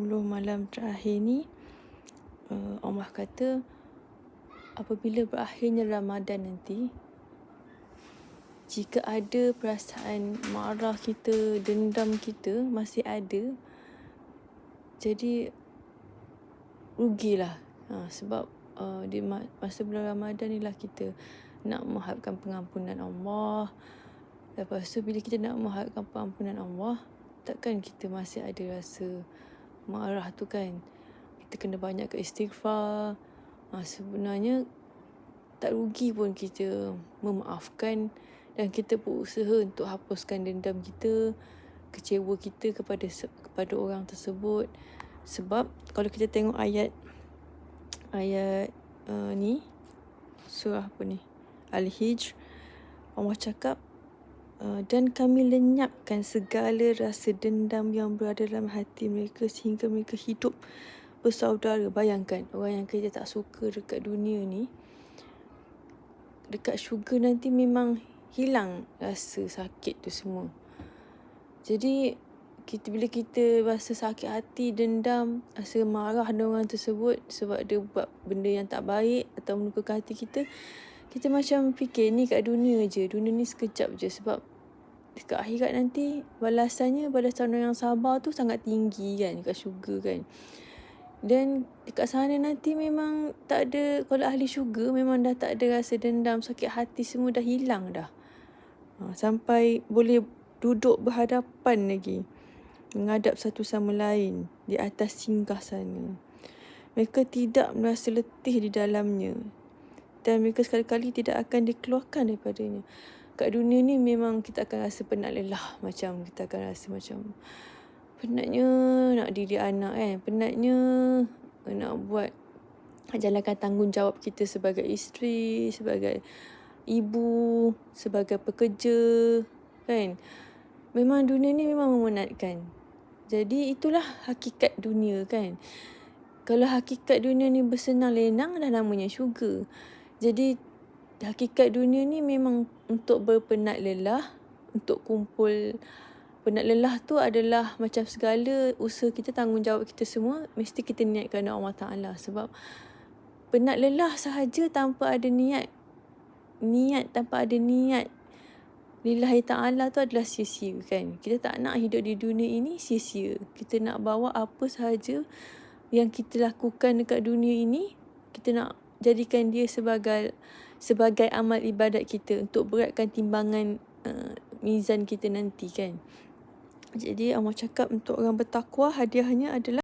malam terakhir ni, Allah kata apabila berakhirnya Ramadan nanti, jika ada perasaan marah kita, dendam kita masih ada, jadi rugilah. Sebab di masa bulan Ramadan ni lah kita nak mengharapkan pengampunan Allah. Lepas tu bila kita nak mengharapkan pengampunan Allah, takkan kita masih ada rasa marah tu kan. Kita kena banyak ke istighfar. Sebenarnya tak rugi pun kita memaafkan dan kita berusaha untuk hapuskan dendam kita, kecewa kita kepada orang tersebut. Sebab kalau kita tengok ayat ni, surah apa ni, Al-Hijr, Allah cakap, dan kami lenyapkan segala rasa dendam yang berada dalam hati mereka sehingga mereka hidup bersaudara. Bayangkan orang yang kita tak suka dekat dunia ni, dekat syurga nanti memang hilang rasa sakit tu semua. Jadi bila kita rasa sakit hati, dendam, rasa marah dengan orang tersebut sebab dia buat benda yang tak baik atau melukakan hati kita, kita macam fikir ni kat dunia je, dunia ni sekejap je. Sebab dekat akhirat nanti balasan orang yang sabar tu sangat tinggi kan, dekat syurga kan. Dan dekat sana nanti memang tak ada, kalau ahli syurga memang dah tak ada rasa dendam, sakit hati, semua dah hilang dah. Sampai boleh duduk berhadapan lagi, menghadap satu sama lain di atas singgah sana. Mereka tidak merasa letih di dalamnya dan mereka sekali-kali tidak akan dikeluarkan daripadanya. Kat dunia ni memang kita akan rasa penat lelah, macam kita akan rasa macam penatnya nak didik anak kan, penatnya nak jalankan tanggungjawab kita sebagai isteri, sebagai ibu, sebagai pekerja kan. Memang dunia ni memang memenatkan. Jadi itulah hakikat dunia kan. Kalau hakikat dunia ni bersenang lenang, dah namanya syurga. Jadi hakikat dunia ni memang untuk berpenat lelah, untuk kumpul. Penat lelah tu adalah macam segala usaha kita, tanggungjawab kita semua mesti kita niatkan Allah Ta'ala. Sebab penat lelah sahaja tanpa ada niat lillahi ta'ala tu adalah sia-sia kan. Kita tak nak hidup di dunia ini sia-sia. Kita nak bawa apa sahaja yang kita lakukan dekat dunia ini, kita nak jadikan dia sebagai amal ibadat kita untuk beratkan timbangan mizan kita nanti kan. Jadi Allah cakap untuk orang bertakwa hadiahnya adalah